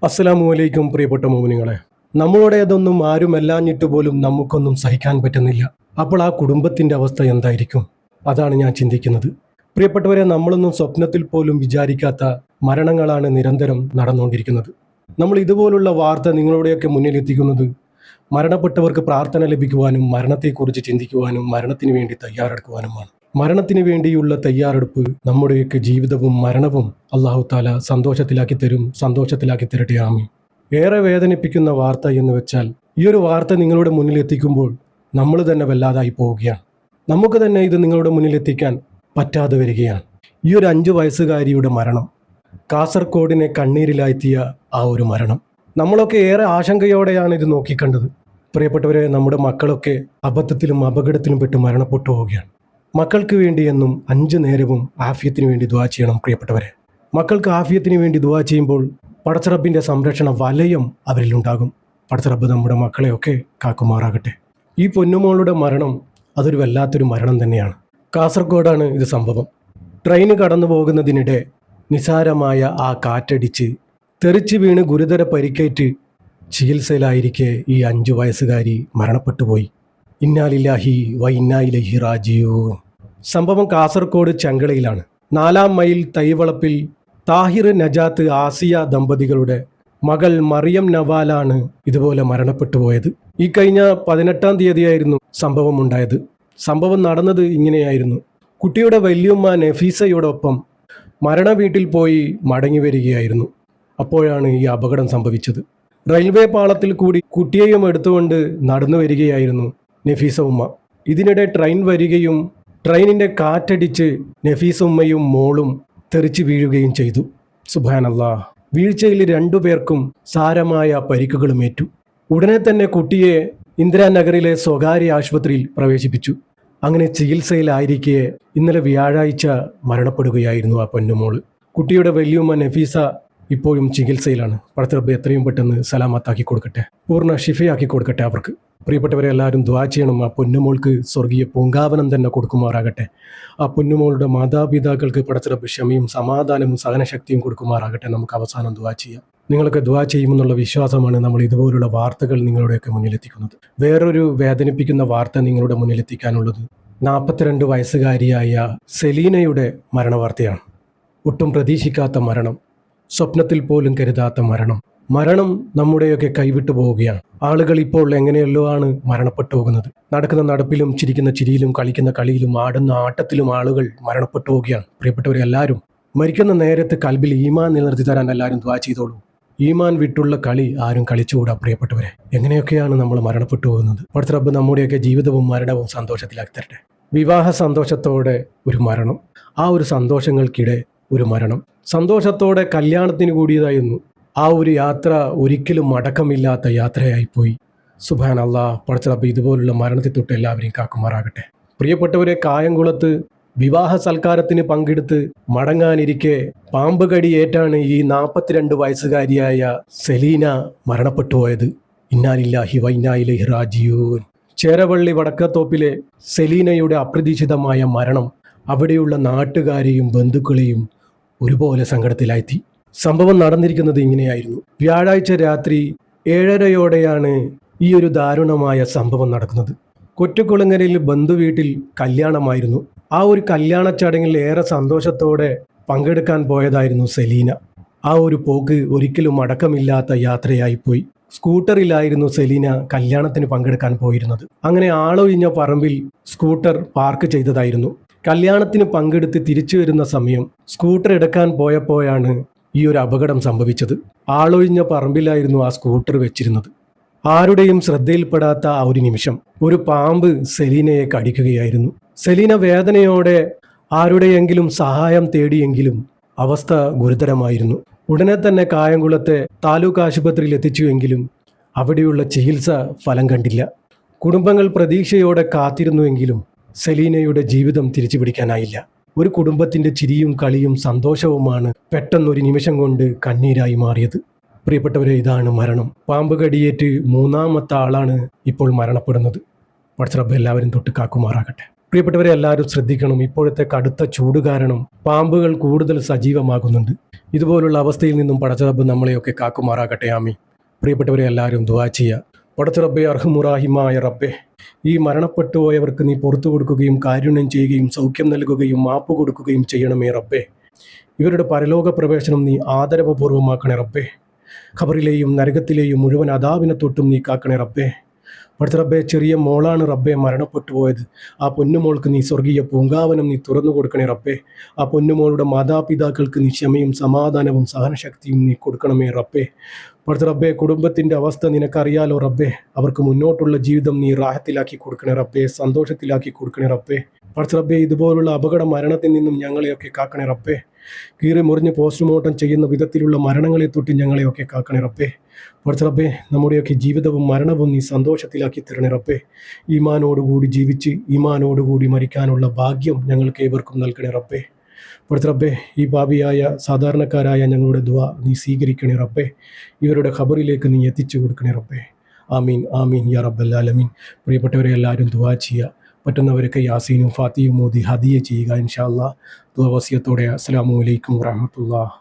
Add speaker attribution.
Speaker 1: അസ്സലാമു അലൈക്കും പ്രിയപ്പെട്ട മോമിനിങ്ങളെ. നമ്മളുടേതൊന്നും ആരുമല്ലാഞ്ഞിട്ട് പോലും നമുക്കൊന്നും സഹിക്കാൻ പറ്റുന്നില്ല. അപ്പോൾ ആ കുടുംബത്തിൻ്റെ അവസ്ഥ എന്തായിരിക്കും? അതാണ് ഞാൻ ചിന്തിക്കുന്നത്. പ്രിയപ്പെട്ടവരെ, നമ്മളൊന്നും സ്വപ്നത്തിൽ പോലും വിചാരിക്കാത്ത മരണങ്ങളാണ് നിരന്തരം നടന്നുകൊണ്ടിരിക്കുന്നത്. നമ്മൾ ഇതുപോലുള്ള വാർത്ത നിങ്ങളുടെയൊക്കെ മുന്നിൽ എത്തിക്കുന്നത് മരണപ്പെട്ടവർക്ക് പ്രാർത്ഥന ലഭിക്കുവാനും മരണത്തെക്കുറിച്ച് ചിന്തിക്കുവാനും മരണത്തിന് വേണ്ടി തയ്യാറെടുക്കുവാനുമാണ്. മരണത്തിന് വേണ്ടിയുള്ള തയ്യാറെടുപ്പ് നമ്മുടെയൊക്കെ ജീവിതവും മരണവും അല്ലാഹു തആല സന്തോഷത്തിലാക്കി തരട്ടെ, ആമീൻ. ഏറെ വേദനിപ്പിക്കുന്ന വാർത്ത എന്ന് വെച്ചാൽ, ഈ ഒരു വാർത്ത നിങ്ങളുടെ മുന്നിൽ എത്തിക്കുമ്പോൾ നമ്മൾ തന്നെ വല്ലാതായി പോവുകയാണ്. നമുക്ക് തന്നെ ഇത് നിങ്ങളുടെ മുന്നിൽ എത്തിക്കാൻ പറ്റാതെ വരികയാണ്. ഈ ഒരു 5 വയസ്സുകാരിയുടെ മരണം, കാസർഗോഡിനെ കണ്ണീരിലാഴ്ത്തിയ ആ ഒരു മരണം, നമ്മളൊക്കെ ഏറെ ആശങ്കയോടെയാണ് ഇത് നോക്കിക്കണ്ടത്. പ്രിയപ്പെട്ടവരെ, നമ്മുടെ മക്കളൊക്കെ അബദ്ധത്തിലും അപകടത്തിലും പെട്ട് മരണപ്പെട്ടു പോവുകയാണ്. മക്കൾക്ക് വേണ്ടി എന്നും 5 നേരവും ആഫിയത്തിന് വേണ്ടി ദുആ ചെയ്യണം. പ്രിയപ്പെട്ടവരെ, മക്കൾക്ക് ആഫിയത്തിന് വേണ്ടി ദുആ ചെയ്യുമ്പോൾ പടച്ചറബിൻ്റെ സംരക്ഷണ വലയം അവരിലുണ്ടാകും. പടച്ചറബ് നമ്മുടെ മക്കളെയൊക്കെ കാക്കുമാറാകട്ടെ. ഈ പൊന്നുമോളുടെ മരണം അതൊരു വല്ലാത്തൊരു മരണം തന്നെയാണ്. കാസർഗോഡാണ് ഇത് സംഭവം. ട്രെയിന് കടന്നു പോകുന്നതിനിടെ നിസാരമായ ആ കാറ്റടിച്ച് തെറിച്ച് വീണ് ഗുരുതര പരിക്കേറ്റ് ചികിത്സയിലായിരിക്കെ ഈ 5 വയസ്സുകാരി മരണപ്പെട്ടു പോയി. ഇന്നാലില്ലാഹി വ ഇന്നാ ഇലൈഹി റാജിഊൻ. സംഭവം കാസർഗോഡ് ചെങ്കളയിലാണ്. 4-ാം മൈൽ തൈവളപ്പിൽ താഹിർ നജാത്ത് ആസിയ ദമ്പതികളുടെ മകൾ മറിയം നവാലാണ് ഇതുപോലെ മരണപ്പെട്ടു പോയത്. ഈ കഴിഞ്ഞ 18-ാം തീയതിയായിരുന്നു സംഭവം ഉണ്ടായത്. സംഭവം നടന്നത് ഇങ്ങനെയായിരുന്നു. കുട്ടിയുടെ വല്യുമ്മ നഫീസയോടൊപ്പം മരണ വീട്ടിൽ പോയി മടങ്ങി വരികയായിരുന്നു. അപ്പോഴാണ് ഈ അപകടം സംഭവിച്ചത്. റെയിൽവേ പാളത്തിൽ കൂടി കുട്ടിയെയും എടുത്തുകൊണ്ട് നടന്നു വരികയായിരുന്നു നഫീസ ഉമ്മ. ഇതിനിടെ ട്രെയിൻ വരികയും ട്രെയിനിൻ്റെ കാറ്റടിച്ച് നഫീസ ഉമ്മയും മോളും തെറിച്ച് വീഴുകയും ചെയ്തു. സുബ്ഹാനല്ലാഹ്. വീഴ്ചയിൽ 2 പേർക്കും സാരമായ പരിക്കുകളുമേറ്റു. ഉടനെ തന്നെ കുട്ടിയെ ഇന്ദിരാനഗറിലെ സ്വകാര്യ ആശുപത്രിയിൽ പ്രവേശിപ്പിച്ചു. അങ്ങനെ ചികിത്സയിലായിരിക്കെ ഇന്നലെ വ്യാഴാഴ്ച മരണപ്പെടുകയായിരുന്നു ആ പൊന്നുമോള്. കുട്ടിയുടെ വല്യുമ്മ നഫീസ ഇപ്പോഴും ചികിത്സയിലാണ്. പടച്ചറബ് എത്രയും പെട്ടെന്ന് സലാമത്താക്കി കൊടുക്കട്ടെ, പൂർണ്ണ ഷിഫയാക്കി കൊടുക്കട്ടെ അവർക്ക്. പ്രിയപ്പെട്ടവരെ, എല്ലാവരും ദുആ ചെയ്യണം. ആ പൊന്നുമോൾക്ക് സ്വർഗീയ പൂങ്കാവനം തന്നെ കൊടുക്കുമാറാകട്ടെ. ആ പൊന്നുമോളുടെ മാതാപിതാക്കൾക്ക് പടച്ചറബ് ക്ഷമയും സമാധാനവും സഹനശക്തിയും കൊടുക്കുമാറാകട്ടെ. നമുക്ക് അവസാനം ദുആ ചെയ്യാം. നിങ്ങളൊക്കെ ദുആ ചെയ്യുമെന്നുള്ള വിശ്വാസമാണ് നമ്മൾ ഇതുപോലുള്ള വാർത്തകൾ നിങ്ങളുടെയൊക്കെ മുന്നിലെത്തിക്കുന്നത്. വേറൊരു വേദനിപ്പിക്കുന്ന വാർത്ത നിങ്ങളുടെ മുന്നിലെത്തിക്കാനുള്ളത് 42 വയസ്സുകാരിയായ സെലീനയുടെ മരണവാർത്തയാണ്. ഒട്ടും പ്രതീക്ഷിക്കാത്ത മരണം, സ്വപ്നത്തിൽ പോലും കരുതാത്ത മരണം നമ്മുടെയൊക്കെ കൈവിട്ടു പോവുകയാണ്. ആളുകൾ ഇപ്പോൾ എങ്ങനെയല്ലോ ആണ് മരണപ്പെട്ടു പോകുന്നത്. നടക്കുന്ന നടപ്പിലും ചിരിക്കുന്ന ചിരിയിലും കളിക്കുന്ന കളിയിലും ആടുന്ന ആട്ടത്തിലും ആളുകൾ മരണപ്പെട്ടു പോവുകയാണ്. പ്രിയപ്പെട്ടവരെ, എല്ലാവരും മരിക്കുന്ന നേരത്ത് കൽബിൽ ഈമാൻ നിലനിർത്തി തരാൻ എല്ലാവരും ദുആ ചെയ്തോളൂ. ഈമാൻ വിട്ടുള്ള കളി ആരും കളിച്ചുകൂടാ. പ്രിയപ്പെട്ടവരെ, എങ്ങനെയൊക്കെയാണ് നമ്മൾ മരണപ്പെട്ടു പോകുന്നത്. പടച്ച റബ്ബ് നമ്മുടെയൊക്കെ ജീവിതവും മരണവും സന്തോഷത്തിലാക്കി തരട്ടെ. വിവാഹ സന്തോഷത്തോടെ ഒരു മരണം, ആ ഒരു സന്തോഷങ്ങൾക്കിടെ ഒരു മരണം. സന്തോഷത്തോടെ കല്യാണത്തിന് കൂടിയതായിരുന്നു. ആ ഒരു യാത്ര ഒരിക്കലും മടക്കമില്ലാത്ത യാത്രയായിപ്പോയി. സുബ്ഹാനല്ലാഹ്. പടച്ച റബ്ബ് ഇതുപോലുള്ള മരണത്തെ തൊട്ട് എല്ലാവരെയും കാക്കുമാറാകട്ടെ. പ്രിയപ്പെട്ടവരെ, കായംകുളത്ത് വിവാഹ സൽക്കാരത്തിന് പങ്കെടുത്ത് മടങ്ങാനിരിക്കെ പാമ്പ് കടിയേറ്റാണ് ഈ 42 വയസ്സുകാരിയായ സെലീന മരണപ്പെട്ടു പോയത്. ഇന്നാലില്ലാഹി വ ഇന്നാ ഇലൈഹി റാജിഊൻ. ചേരവള്ളി വടക്കത്തോപ്പിലെ സെലീനയുടെ അപ്രതീക്ഷിതമായ മരണം അവിടെയുള്ള നാട്ടുകാരെയും ബന്ധുക്കളെയും ഒരുപോലെ സങ്കടത്തിലാഴ്ത്തി. സംഭവം നടന്നിരിക്കുന്നത് ഇങ്ങനെയായിരുന്നു. വ്യാഴാഴ്ച രാത്രി 7:30-യോടെയാണ് ഈ ഒരു ദാരുണമായ സംഭവം നടക്കുന്നത്. കൊറ്റുകുളങ്ങരയിൽ ബന്ധുവീട്ടിൽ കല്യാണമായിരുന്നു. ആ ഒരു കല്യാണ ചടങ്ങിൽ ഏറെ സന്തോഷത്തോടെ പങ്കെടുക്കാൻ പോയതായിരുന്നു സെലീന. ആ ഒരു പോക്ക് ഒരിക്കലും അടക്കമില്ലാത്ത യാത്രയായിപ്പോയി. സ്കൂട്ടറിലായിരുന്നു സെലീന കല്യാണത്തിന് പങ്കെടുക്കാൻ പോയിരുന്നത്. അങ്ങനെ ആളൊഴിഞ്ഞ പറമ്പിൽ സ്കൂട്ടർ പാർക്ക് ചെയ്തതായിരുന്നു. കല്യാണത്തിന് പങ്കെടുത്ത് തിരിച്ചു വരുന്ന സമയം സ്കൂട്ടർ എടുക്കാൻ പോയപ്പോഴാണ് ഈ ഒരു അപകടം സംഭവിച്ചത്. ആളൊഴിഞ്ഞ പറമ്പിലായിരുന്നു ആ സ്കൂട്ടർ വെച്ചിരുന്നത്. ആരുടെയും ശ്രദ്ധയിൽപ്പെടാത്ത ആ ഒരു നിമിഷം ഒരു പാമ്പ് സെലീനയെ കടിക്കുകയായിരുന്നു. സെലീന വേദനയോടെ ആരുടെയെങ്കിലും സഹായം തേടിയെങ്കിലും അവസ്ഥ ഗുരുതരമായിരുന്നു. ഉടനെ തന്നെ കായംകുളത്തെ താലൂക്ക് ആശുപത്രിയിൽ എത്തിച്ചുവെങ്കിലും അവിടെയുള്ള ചികിത്സ ഫലം കണ്ടില്ല. കുടുംബങ്ങൾ പ്രതീക്ഷയോടെ കാത്തിരുന്നുവെങ്കിലും സെലീനയുടെ ജീവിതം തിരിച്ചു പിടിക്കാനായില്ല. ഒരു കുടുംബത്തിൻ്റെ ചിരിയും കളിയും സന്തോഷവുമാണ് പെട്ടെന്നൊരു നിമിഷം കൊണ്ട് കണ്ണീരായി മാറിയത്. പ്രിയപ്പെട്ടവരെ, ഇതാണ് മരണം. പാമ്പ് കടിയേറ്റ് 3ാമത്തെ ആളാണ് ഇപ്പോൾ മരണപ്പെടുന്നത്. പടച്ച റബ്ബ് എല്ലാവരും തൊട്ട് കാക്കുമാറാകട്ടെ. പ്രിയപ്പെട്ടവരെ, എല്ലാവരും ശ്രദ്ധിക്കണം. ഇപ്പോഴത്തെ കടുത്ത ചൂട് കാരണം പാമ്പുകൾ കൂടുതൽ സജീവമാകുന്നുണ്ട്. ഇതുപോലുള്ള അവസ്ഥയിൽ നിന്നും പടച്ചറബ്ബ് നമ്മളെയൊക്കെ കാക്കുമാറാകട്ടെ. ആമീൻ. പ്രിയപ്പെട്ടവരെ എല്ലാവരും ദുആ ചെയ്യുക. പടച്ചറബ്ബേ, അർഹമുറാഹിമായ റബ്ബേ, ഈ മരണപ്പെട്ടു പോയവർക്ക് നീ പുറത്തു കൊടുക്കുകയും കാരുണ്യം ചെയ്യുകയും സൗഖ്യം നൽകുകയും മാപ്പ് കൊടുക്കുകയും ചെയ്യണമേ റബ്ബേ. ഇവരുടെ പരലോക പ്രവേശനം നീ ആദരവപൂർവ്വമാക്കണേ റബ്ബേ. ഖബറിലെയും നരകത്തിലെയും മുഴുവൻ അദാബിനെ തൊട്ടും നീ കാക്കണേ റബ്ബേ. പടച്ച റബ്ബേ, ചെറിയ മോളാണ് റബ്ബേ മരണപ്പെട്ടു പോയത്. ആ പൊന്നുമോൾക്ക് നീ സ്വർഗീയ പൂങ്കാവനം നീ തുറന്നു കൊടുക്കണേ റബ്ബേ. ആ പൊന്നുമോളുടെ മാതാപിതാക്കൾക്ക് നീ ക്ഷമയും സമാധാനവും സഹനശക്തിയും നീ കൊടുക്കണമേ റബ്ബേ. പടച്ച റബ്ബേ, കുടുംബത്തിൻ്റെ അവസ്ഥ നിനക്കറിയാലോ റബ്ബേ. അവർക്ക് മുന്നോട്ടുള്ള ജീവിതം നീ റാഹത്തിലാക്കി കൊടുക്കണേ റബ്ബേ, സന്തോഷത്തിലാക്കി കൊടുക്കണേ റബ്ബേ. പടച്ച റബ്ബേ, ഇതുപോലുള്ള അപകട മരണത്തിൽ നിന്നും ഞങ്ങളെയൊക്കെ കാക്കണേ റബ്ബേ. കീറി മുറിഞ്ഞ് പോസ്റ്റ്മോർട്ടം ചെയ്യുന്ന വിധത്തിലുള്ള മരണങ്ങളെ തൊട്ട് ഞങ്ങളെയൊക്കെ കാക്കണേ റബ്ബേ. പടച്ച റബ്ബേ, നമ്മുടെയൊക്കെ ജീവിതവും മരണവും നീ സന്തോഷത്തിലാക്കി തരണേ റബ്ബേ. ഈമാനോടുകൂടി ജീവിച്ച് ഈമാനോടുകൂടി മരിക്കാനുള്ള ഭാഗ്യം ഞങ്ങൾക്ക് ഏവർക്കും നൽകണേ റബ്ബേ. പടച്ച റബ്ബേ, ഈ പാപിയായ സാധാരണക്കാരായ ഞങ്ങളുടെ ദുആ നീ സ്വീകരിക്കണേ റബ്ബേ. ഇവരുടെ ഖബറിലേക്ക് നീ എത്തിച്ചു കൊടുക്കണേ റബ്ബേ. ആമീൻ ആമീൻ യാ റബ്ബൽ ആലമീൻ. പ്രിയപ്പെട്ടവരെ എല്ലാവരും ദുആ ചെയ്യുക. പറ്റുന്നവരൊക്കെ യാസീനും ഫാത്തിയും മോദി ഹദിയ ചെയ്യുക ഇൻഷാ അല്ലാഹ്. ദുആ വസിയത്തോടെ അസ്സലാമു അലൈക്കും വറഹ്മത്തുള്ളാഹി.